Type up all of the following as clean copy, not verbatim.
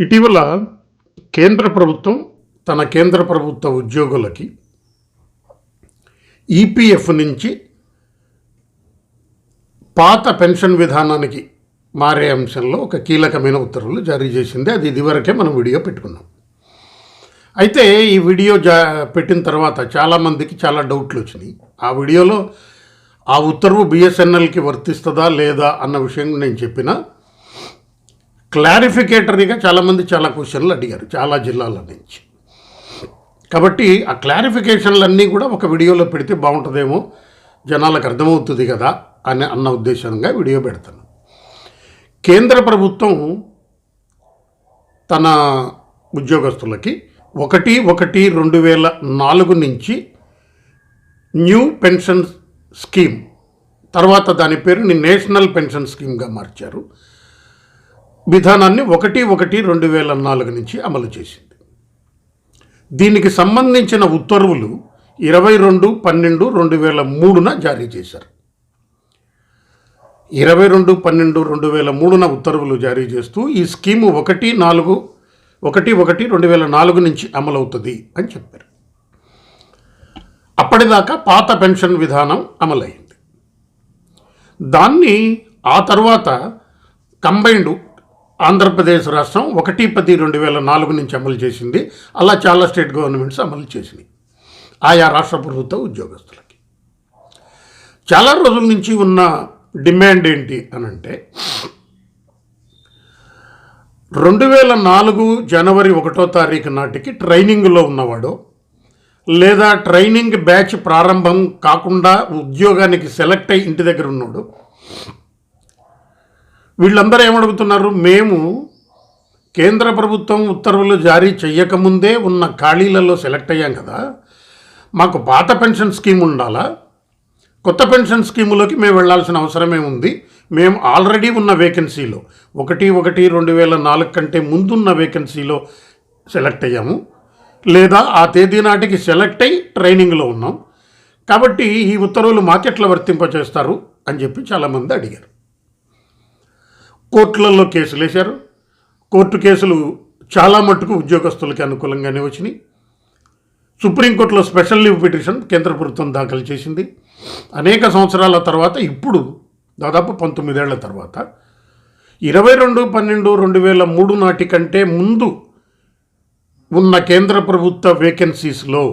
ఇటీవల కేంద్ర ప్రభుత్వం తన కేంద్ర ప్రభుత్వ ఉద్యోగులకి ఈపీఎఫ్ నుంచి పాత పెన్షన్ విధానానికి మారే అంశంలో ఒక కీలకమైన ఉత్తర్వులు జారీ చేసింది. అది ఇదివరకే మనం వీడియో పెట్టుకున్నాం. అయితే ఈ వీడియో పెట్టిన తర్వాత చాలామందికి చాలా డౌట్లు వచ్చినాయి. ఆ వీడియోలో ఆ ఉత్తర్వు బిఎస్ఎన్ఎల్కి వర్తిస్తుందా లేదా అన్న విషయం నేను చెప్పిన క్లారిఫికేటరీగా చాలామంది చాలా క్వశ్చన్లు అడిగారు చాలా జిల్లాల నుంచి. కాబట్టి ఆ క్లారిఫికేషన్లన్నీ కూడా ఒక వీడియోలో పెడితే బాగుంటుందేమో, జనాలకు అర్థమవుతుంది కదా అన్న ఉద్దేశంగా వీడియో పెడతాను. కేంద్ర ప్రభుత్వం తన ఉద్యోగస్తులకి 1/1/2004 నుంచి న్యూ పెన్షన్ స్కీమ్, తర్వాత దాని పేరుని నేషనల్ పెన్షన్ స్కీమ్గా మార్చారు. విధానాన్ని 1/1/2004 నుంచి అమలు చేసింది. దీనికి సంబంధించిన ఉత్తర్వులు 22/12/2003 జారీ చేశారు. 22/12/2003 ఉత్తర్వులు జారీ చేస్తూ ఈ స్కీము 1/1/2004 నుంచి అమలవుతుంది అని చెప్పారు. అప్పటిదాకా పాత పెన్షన్ విధానం అమలైంది. దాన్ని ఆ తర్వాత కంబైన్డ్ ఆంధ్రప్రదేశ్ రాష్ట్రం 1/10/2004 నుంచి అమలు చేసింది. అలా చాలా స్టేట్ గవర్నమెంట్స్ అమలు చేసినాయి ఆయా రాష్ట్ర ప్రభుత్వ ఉద్యోగస్తులకి. చాలా రోజుల నుంచి ఉన్న డిమాండ్ ఏంటి అనంటే, 2004 జనవరి 1వ తారీఖు నాటికి ట్రైనింగ్లో ఉన్నవాడు లేదా ట్రైనింగ్ బ్యాచ్ ప్రారంభం కాకుండా ఉద్యోగానికి సెలెక్ట్ అయ్యి ఇంటి దగ్గర ఉన్నాడు, వీళ్ళందరూ ఏమడుగుతున్నారు, మేము కేంద్ర ప్రభుత్వం ఉత్తర్వులు జారీ చేయకముందే ఉన్న ఖాళీలలో సెలెక్ట్ అయ్యాం కదా, మాకు పాత పెన్షన్ స్కీమ్ ఉండాలా, కొత్త పెన్షన్ స్కీములోకి మేము వెళ్లాల్సిన అవసరమే ఉంది, మేము ఆల్రెడీ ఉన్న వేకెన్సీలో 1/1/2004 కంటే ముందున్న వేకెన్సీలో సెలెక్ట్ అయ్యాము, లేదా ఆ తేదీ నాటికి సెలెక్ట్ అయ్యి ట్రైనింగ్లో ఉన్నాం, కాబట్టి ఈ ఉత్తర్వులు మాకెట్లా వర్తింపచేస్తారు అని చెప్పి చాలామంది అడిగారు. కోర్టులలో కేసులు వేశారు. కోర్టు కేసులు చాలా మట్టుకు ఉద్యోగస్తులకి అనుకూలంగానే వచ్చినాయి. సుప్రీంకోర్టులో స్పెషల్ లీవ్ పిటిషన్ కేంద్ర ప్రభుత్వం దాఖలు చేసింది. అనేక సంవత్సరాల తర్వాత ఇప్పుడు దాదాపు 19 ఏళ్ల తర్వాత 22/12/2003 నాటి కంటే ముందు ఉన్న కేంద్ర ప్రభుత్వ వేకెన్సీస్లో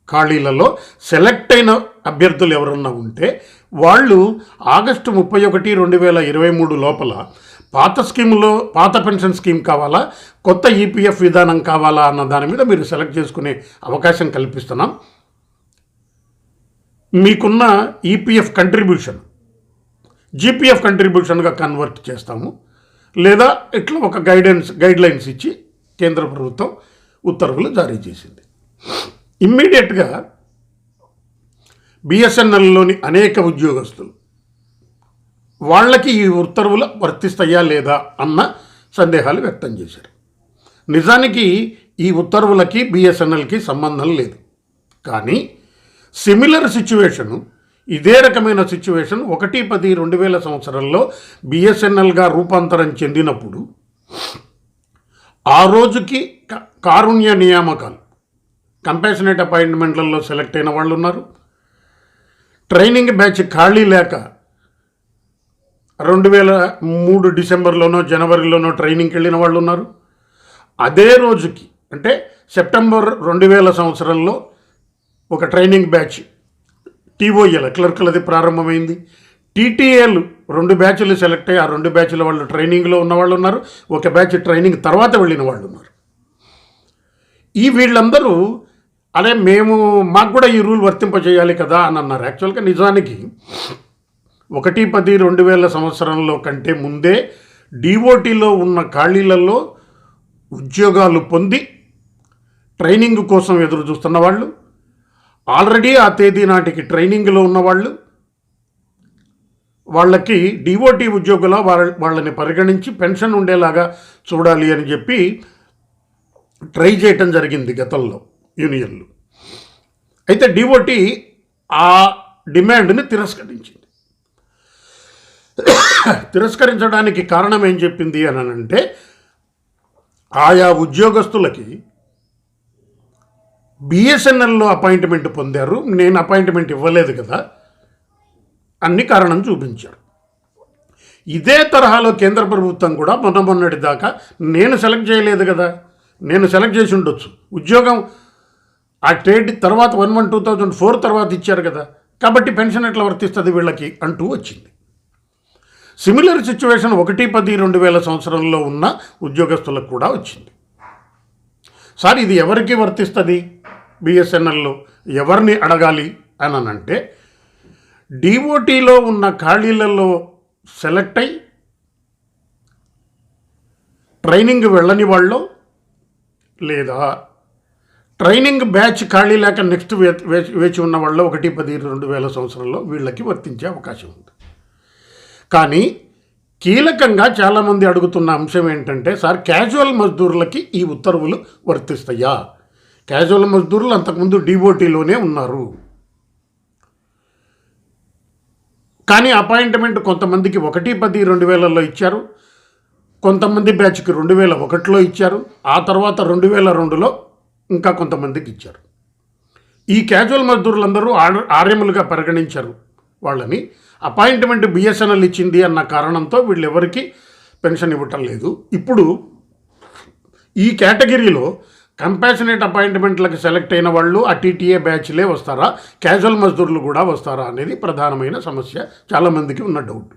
ఖాళీలలో సెలెక్ట్ అయిన అభ్యర్థులు ఎవరన్నా ఉంటే వాళ్ళు ఆగస్టు 31/2023 లోపల పాత స్కీములో పాత పెన్షన్ స్కీమ్ కావాలా, కొత్త ఈపీఎఫ్ విధానం కావాలా అన్న దాని మీద మీరు సెలెక్ట్ చేసుకునే అవకాశం కల్పిస్తున్నాం. మీకున్న ఈపీఎఫ్ కంట్రిబ్యూషన్ జీపీఎఫ్ కంట్రిబ్యూషన్గా కన్వర్ట్ చేస్తాము, లేదా ఇట్లా ఒక గైడ్లైన్స్ ఇచ్చి కేంద్ర ప్రభుత్వం ఉత్తర్వులు జారీ చేసింది. ఇమ్మీడియట్గా బిఎస్ఎన్ఎల్లోని అనేక ఉద్యోగస్తులు వాళ్ళకి ఈ ఉత్తర్వులు వర్తిస్తాయా లేదా అన్న సందేహాలు వ్యక్తం చేశారు. నిజానికి ఈ ఉత్తర్వులకి బిఎస్ఎన్ఎల్కి సంబంధం లేదు. కానీ సిమిలర్ సిచ్యువేషను, ఇదే రకమైన సిచ్యువేషన్ 1/10/2000 సంవత్సరంలో బిఎస్ఎన్ఎల్గా రూపాంతరం చెందినప్పుడు ఆ రోజుకి కారుణ్య నియామకాలు, కంపాషనేట్ అపాయింట్మెంట్లలో సెలెక్ట్ అయిన వాళ్ళు ఉన్నారు. ట్రైనింగ్ బ్యాచ్ ఖాళీ లేక 2003 డిసెంబర్లోనో జనవరిలోనో ట్రైనింగ్కి వెళ్ళిన వాళ్ళు ఉన్నారు. అదే రోజుకి అంటే సెప్టెంబర్ 2000 సంవత్సరంలో ఒక ట్రైనింగ్ బ్యాచ్ టీఓఎల్ క్లర్కులది ప్రారంభమైంది. టీటీఏలు 2 బ్యాచ్లు సెలెక్ట్ అయ్యి ఆ 2 బ్యాచ్ల వాళ్ళు ట్రైనింగ్లో ఉన్న వాళ్ళు ఉన్నారు, ఒక బ్యాచ్ ట్రైనింగ్ తర్వాత వెళ్ళిన వాళ్ళు ఉన్నారు. వీళ్ళందరూ అదే మాకు కూడా ఈ రూల్ వర్తింపజేయాలి కదా అని అన్నారు. యాక్చువల్గా నిజానికి 1/10/2000 సంవత్సరంలో కంటే ముందే డిఓటీలో ఉన్న ఖాళీలలో ఉద్యోగాలు పొంది ట్రైనింగ్ కోసం ఎదురు చూస్తున్న వాళ్ళు, ఆల్రెడీ ఆ తేదీ నాటికి ట్రైనింగ్లో ఉన్నవాళ్ళు, వాళ్ళకి డిఓటీ ఉద్యోగుల వాళ్ళని పరిగణించి పెన్షన్ ఉండేలాగా చూడాలి అని చెప్పి ట్రై చేయటం జరిగింది గతంలో యూనియన్లు. అయితే డిఓటీ ఆ డిమాండ్ని తిరస్కరించింది. తిరస్కరించడానికి కారణం ఏం చెప్పింది అని అంటే, ఆయా ఉద్యోగస్తులకి బిఎస్ఎన్ఎల్లో అపాయింట్మెంట్ పొందారు, నేను అపాయింట్మెంట్ ఇవ్వలేదు కదా అన్ని కారణం చూపించారు. ఇదే తరహాలో కేంద్ర ప్రభుత్వం కూడా మొన్నటి దాకా నేను సెలెక్ట్ చేయలేదు కదా, నేను సెలెక్ట్ చేసి ఉండొచ్చు, ఉద్యోగం ఆ ట్రేడ్ తర్వాత 1/1/2004 తర్వాత ఇచ్చారు కదా, కాబట్టి పెన్షన్ ఎట్లా వర్తిస్తుంది వీళ్ళకి అంటూ వచ్చింది. సిమిలర్ సిచ్యువేషన్ 1/10/2000 సంవత్సరంలో ఉన్న ఉద్యోగస్తులకు కూడా వచ్చింది. సార్ ఇది ఎవరికి వర్తిస్తుంది, బిఎస్ఎన్ఎల్లో ఎవరిని అడగాలి అని అంటే డిఓటీలో ఉన్న ఖాళీలలో సెలెక్ట్ అయి ట్రైనింగ్ వెళ్ళని వాళ్ళు, లేదా ట్రైనింగ్ బ్యాచ్ ఖాళీ లేక నెక్స్ట్ వేచి ఉన్న వాళ్ళు 1/10/2000 సంవత్సరంలో వీళ్ళకి వర్తించే అవకాశం ఉంది. కానీ కీలకంగా చాలామంది అడుగుతున్న అంశం ఏంటంటే, సార్ క్యాజువల్ మజ్దూర్లకి ఈ ఉత్తర్వులు వర్తిస్తాయా? క్యాజువల్ మజ్దూర్లు అంతకుముందు డిఓటీలోనే ఉన్నారు, కానీ అపాయింట్మెంట్ కొంతమందికి 1/10/2000లో ఇచ్చారు, కొంతమంది బ్యాచ్కి 2001లో ఇచ్చారు, ఆ తర్వాత 2002లో ఇంకా కొంతమందికి ఇచ్చారు. ఈ క్యాజువల్ మజ్దూర్లందరూ ఆర్ఎంలుగా పరిగణించారు. వాళ్ళని అపాయింట్మెంట్ బిఎస్ఎన్ఎల్ ఇచ్చింది అన్న కారణంతో వీళ్ళెవరికి పెన్షన్ ఇవ్వటం లేదు. ఇప్పుడు ఈ కేటగిరీలో కంపాషనేట్ అపాయింట్మెంట్లకు సెలెక్ట్ అయిన వాళ్ళు ఆ టీటీఏ బ్యాచ్లే వస్తారా, క్యాజువల్ మజ్దూర్లు కూడా వస్తారా అనేది ప్రధానమైన సమస్య, చాలామందికి ఉన్న డౌట్.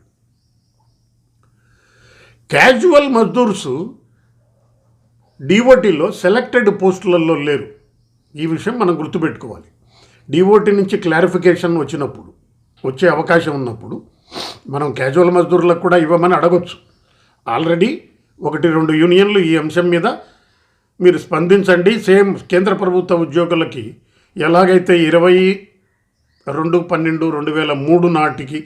క్యాజువల్ మజ్దూర్స్ డిఓటీలో సెలెక్టెడ్ పోస్టులలో లేరు. ఈ విషయం మనం గుర్తుపెట్టుకోవాలి. డిఓటీ నుంచి క్లారిఫికేషన్ వచ్చే అవకాశం ఉన్నప్పుడు మనం క్యాజువల్ మజ్దూర్లకు కూడా ఇవ్వమని అడగొచ్చు. ఆల్రెడీ 1-2 యూనియన్లు ఈ అంశం మీద మీరు స్పందించండి, సేమ్ కేంద్ర ప్రభుత్వ ఉద్యోగులకి ఎలాగైతే 22/12/2003 నాటికి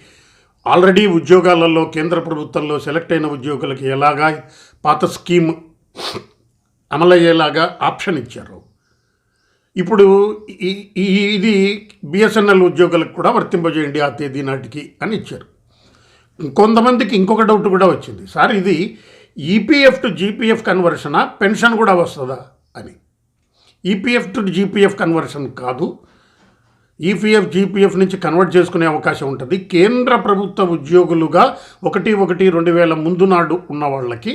ఆల్రెడీ ఉద్యోగాలలో కేంద్ర ప్రభుత్వంలో సెలెక్ట్ అయిన ఉద్యోగులకి ఎలాగా పాత స్కీమ్ అమలయ్యేలాగా ఆప్షన్ ఇచ్చారు, ఇప్పుడు ఇది బిఎస్ఎన్ఎల్ ఉద్యోగులకు కూడా వర్తింపజేయండి ఆ తేదీ నాటికి అని ఇచ్చారు. కొంతమందికి ఇంకొక డౌట్ కూడా వచ్చింది, సార్ ఇది ఈపీఎఫ్ టు జీపీఎఫ్ కన్వర్షనా, పెన్షన్ కూడా వస్తుందా అని. ఈపీఎఫ్ టు జీపీఎఫ్ కన్వర్షన్ కాదు, ఈపీఎఫ్ జీపీఎఫ్ నుంచి కన్వర్ట్ చేసుకునే అవకాశం ఉంటుంది. కేంద్ర ప్రభుత్వ ఉద్యోగులుగా 1/1/2000 ముందు నాడు ఉన్న వాళ్ళకి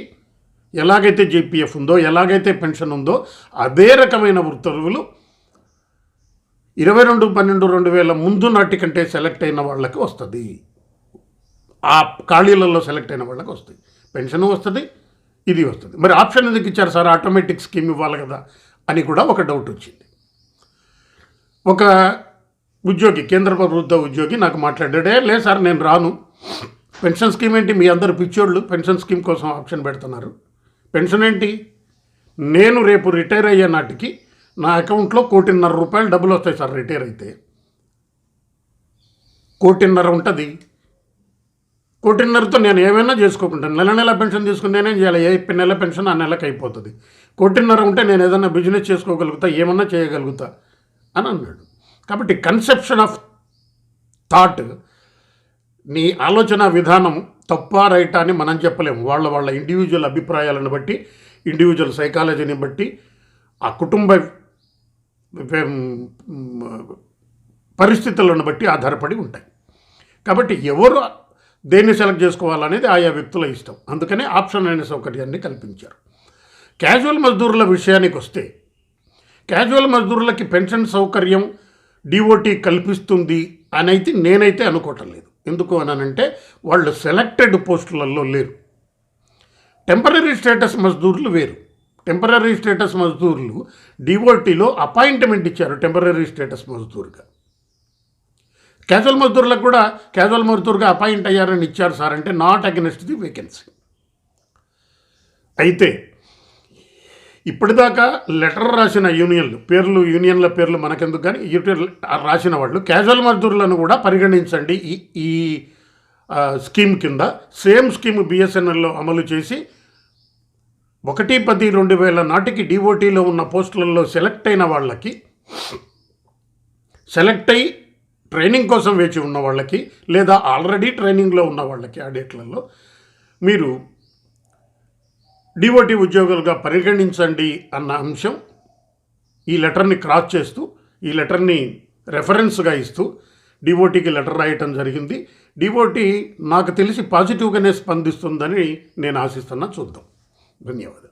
ఎలాగైతే జీపీఎఫ్ ఉందో, ఎలాగైతే పెన్షన్ ఉందో అదే రకమైన ఉత్తర్వులు 22/12/2000 ముందు నాటి కంటే సెలెక్ట్ అయిన వాళ్ళకి వస్తుంది. ఆ ఖాళీలలో సెలెక్ట్ అయిన వాళ్ళకి వస్తుంది, పెన్షన్ వస్తుంది, ఇది వస్తుంది. మరి ఆప్షన్ ఎందుకు ఇచ్చారు సార్, ఆటోమేటిక్ స్కీమ్ ఇవ్వాలి కదా అని కూడా ఒక డౌట్ వచ్చింది. ఒక ఉద్యోగి, కేంద్ర ప్రభుత్వ ఉద్యోగి నాకు మాట్లాడాడే, లేదు సార్ నేను రాను, పెన్షన్ స్కీమ్ ఏంటి, మీ అందరు పిచ్చోళ్ళు పెన్షన్ స్కీమ్ కోసం ఆప్షన్ పెడుతున్నారు, పెన్షన్ ఏంటి, నేను రేపు రిటైర్ అయ్యే నాటికి నా అకౌంట్లో 1,50,00,000 రూపాయలు డబ్బులు వస్తాయి సార్, రిటైర్ అయితే 1,50,00,000 ఉంటుంది, 1,50,00,000తో నేను ఏమైనా చేసుకోకుంటాను, నెల పెన్షన్ తీసుకుని నేనేం చేయాలి, ఏ నెల పెన్షన్ ఆ నెలకు అయిపోతుంది, 1,50,00,000 ఉంటే నేను ఏదైనా బిజినెస్ చేసుకోగలుగుతా, ఏమన్నా చేయగలుగుతా అని అన్నాడు. కాబట్టి కన్సెప్షన్ ఆఫ్ థాట్, నీ ఆలోచన విధానం తప్ప రైటా అని మనం చెప్పలేము. వాళ్ళ ఇండివిజువల్ అభిప్రాయాలను బట్టి, ఇండివిజువల్ సైకాలజీని బట్టి, ఆ కుటుంబ పరిస్థితులను బట్టి ఆధారపడి ఉంటాయి. కాబట్టి ఎవరు దేన్ని సెలెక్ట్ చేసుకోవాలనేది ఆయా వ్యక్తుల ఇష్టం. అందుకనే ఆప్షన్ అనే సౌకర్యాన్ని కల్పించారు. క్యాజువల్ మజ్దూర్ల విషయానికి వస్తే, క్యాజువల్ మజ్దూర్లకి పెన్షన్ సౌకర్యం డిఓటీ కల్పిస్తుంది అని నేనైతే అనుకోవటం లేదు. ఎందుకు అనంటే వాళ్ళు సెలెక్టెడ్ పోస్టులలో లేరు. టెంపరరీ స్టేటస్ మజ్దూర్లు వేరు. టెంపరరీ స్టేటస్ మజ్దూర్లు డిఓటీలో అపాయింట్మెంట్ ఇచ్చారు టెంపరరీ స్టేటస్ మజ్దూర్గా. క్యాజువల్ మజ్దూర్లకు కూడా క్యాజువల్ మజ్దూర్గా అపాయింట్ అయ్యారని ఇచ్చారు సార్ అంటే నాట్ అగెన్స్ట్ ది వేకెన్సీ. అయితే ఇప్పటిదాకా లెటర్ రాసిన యూనియన్ల పేర్లు మనకెందుకు, కానీ రాసిన వాళ్ళు క్యాజువల్ మజ్దూర్లను కూడా పరిగణించండి ఈ స్కీమ్ కింద. సేమ్ స్కీమ్ బిఎస్ఎన్ఎల్లో అమలు చేసి 1/10/2000 నాటికి డిఓటీలో ఉన్న పోస్టులలో సెలెక్ట్ అయిన వాళ్ళకి, సెలెక్ట్ అయ్యి ట్రైనింగ్ కోసం వేచి ఉన్న వాళ్ళకి, లేదా ఆల్రెడీ ట్రైనింగ్లో ఉన్న వాళ్ళకి ఆ డేట్లలో మీరు డిఓటి ఉద్యోగులుగా పరిగణించండి అన్న అంశం ఈ లెటర్ని క్రాస్ చేస్తూ, ఈ లెటర్ని రెఫరెన్స్గా ఇస్తూ డిఓటికి లెటర్ రాయటం జరిగింది. డిఓటి నాకు తెలిసి పాజిటివ్గానే స్పందిస్తుందని నేను ఆశిస్తున్నా. చూద్దాం. ధన్యవాదాలు.